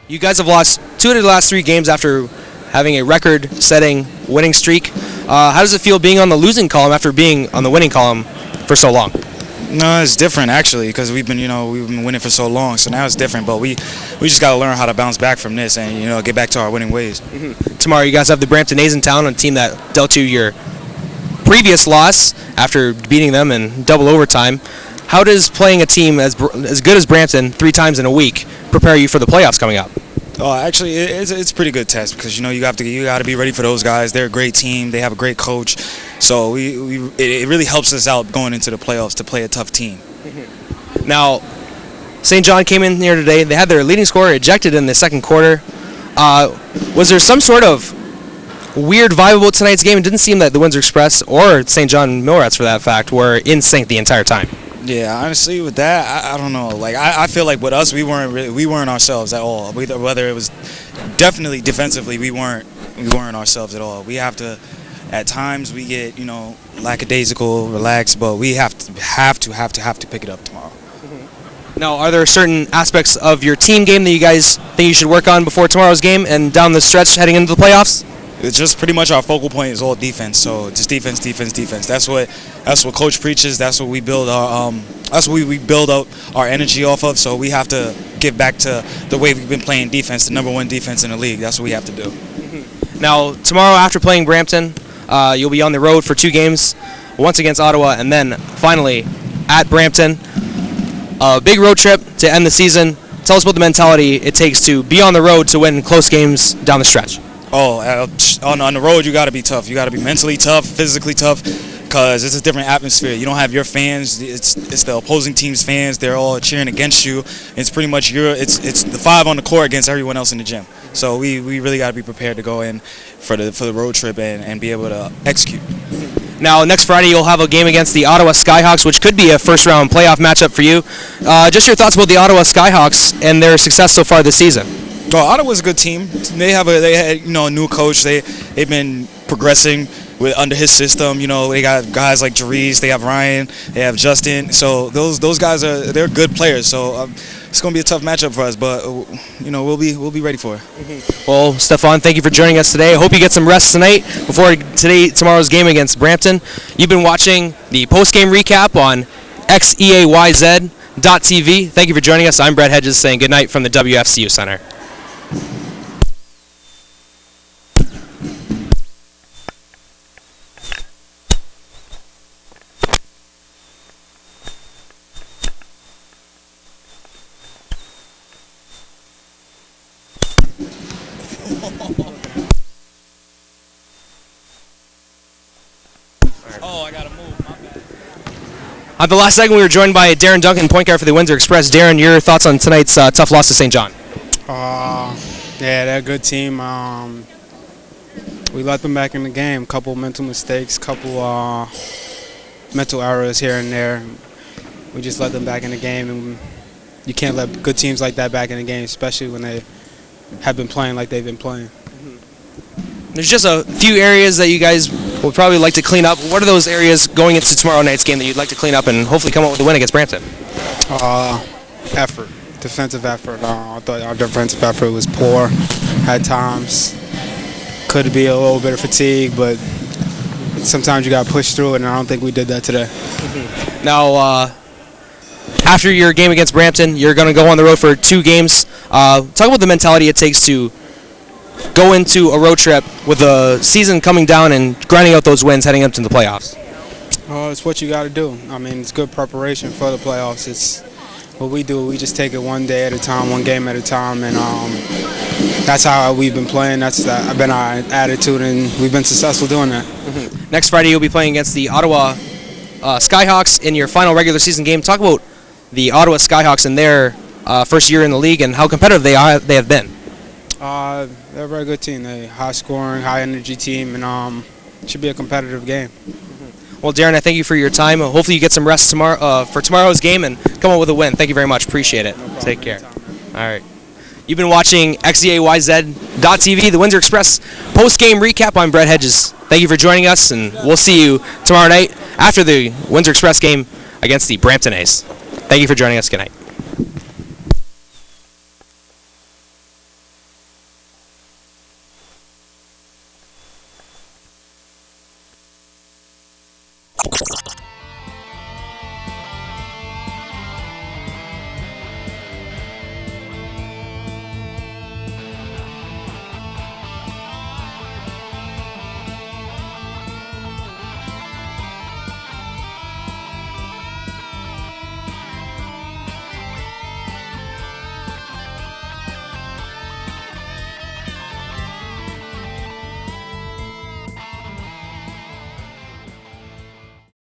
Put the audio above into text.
You guys have lost 2 of the last 3 games after having a record-setting winning streak. How does it feel being on the losing column after being on the winning column for so long? No, it's different actually because we've been winning for so long. So now it's different, but we just got to learn how to bounce back from this and get back to our winning ways. Tomorrow, you guys have the Brampton A's in town, a team that dealt you your previous loss after beating them in double overtime. How does playing a team as good as Brampton 3 times in a week prepare you for the playoffs coming up? Oh, actually, it's a pretty good test because you got to be ready for those guys. They're a great team. They have a great coach, so it really helps us out going into the playoffs to play a tough team. Now, St. John came in here today. They had their leading scorer ejected in the second quarter. Was there some sort of weird vibe about tonight's game? It didn't seem that the Windsor Express or St. John Millrats, for that fact, were in sync the entire time. Yeah, honestly, with that, I don't know. Like, I feel like with us, we weren't ourselves at all. Whether it was definitely defensively, we weren't ourselves at all. We have to, at times, we get lackadaisical, relaxed, but we have to pick it up tomorrow. Now, are there certain aspects of your team game that you guys think you should work on before tomorrow's game and down the stretch heading into the playoffs? It's just pretty much our focal point is all defense. So just defense. That's what Coach preaches. That's what we build we build up our energy off of. So we have to get back to the way we've been playing defense, the #1 defense in the league. That's what we have to do. Now, tomorrow after playing Brampton, you'll be on the road for 2 games, once against Ottawa, and then finally at Brampton. A big road trip to end the season. Tell us about the mentality it takes to be on the road to win close games down the stretch. Oh, on the road, you got to be tough. You got to be mentally tough, physically tough, because it's a different atmosphere. You don't have your fans. It's the opposing team's fans. They're all cheering against you. It's pretty much it's the 5 on the court against everyone else in the gym. So we really got to be prepared to go in for the road trip and be able to execute. Now, next Friday, you'll have a game against the Ottawa Skyhawks, which could be a first-round playoff matchup for you. Just your thoughts about the Ottawa Skyhawks and their success so far this season. Well, Ottawa's a good team. They had a new coach. They've been progressing under his system. They got guys like Jerice, they have Ryan, they have Justin. So those guys they're good players. So it's going to be a tough matchup for us, but we'll be ready for it. Well, Stefan, thank you for joining us today. I hope you get some rest tonight before tomorrow's game against Brampton. You've been watching the post-game recap on xeayz.tv. Thank you for joining us. I'm Brett Hedges saying good night from the WFCU Center. Oh, I gotta move. My bad. On the last segment, we were joined by Darren Duncan, point guard for the Windsor Express. Darren, your thoughts on tonight's tough loss to St. John? Yeah, they're a good team. We let them back in the game. Couple mental mistakes, couple mental errors here and there. We just let them back in the game, and you can't let good teams like that back in the game, especially when they have been playing like they've been playing. There's just a few areas that you guys would probably like to clean up. What are those areas going into tomorrow night's game that you'd like to clean up and hopefully come up with a win against Brampton? Effort, defensive effort. I thought our defensive effort was poor at times. Could be a little bit of fatigue, but sometimes you got to push through it, and I don't think we did that today. Now, after your game against Brampton, you're going to go on the road for 2 games. Talk about the mentality it takes to go into a road trip with the season coming down and grinding out those wins heading up to the playoffs. It's what you got to do. I mean, it's good preparation for the playoffs. It's what we do. We just take it one day at a time, one game at a time, and that's how we've been playing. That's been our attitude, and we've been successful doing that. Next Friday, you'll be playing against the Ottawa Skyhawks in your final regular season game. Talk about the Ottawa Skyhawks in their first year in the league and how competitive they have been. They're a very good team. They're a high-scoring, high-energy team, and it should be a competitive game. Well, Darren, I thank you for your time. Hopefully you get some rest tomorrow for tomorrow's game and come up with a win. Thank you very much. Appreciate it. No Take care. All right. You've been watching xeayz.tv, the Windsor Express post-game recap. I'm Brett Hedges. Thank you for joining us, and we'll see you tomorrow night after the Windsor Express game against the Brampton A's. Thank you for joining us. Good night.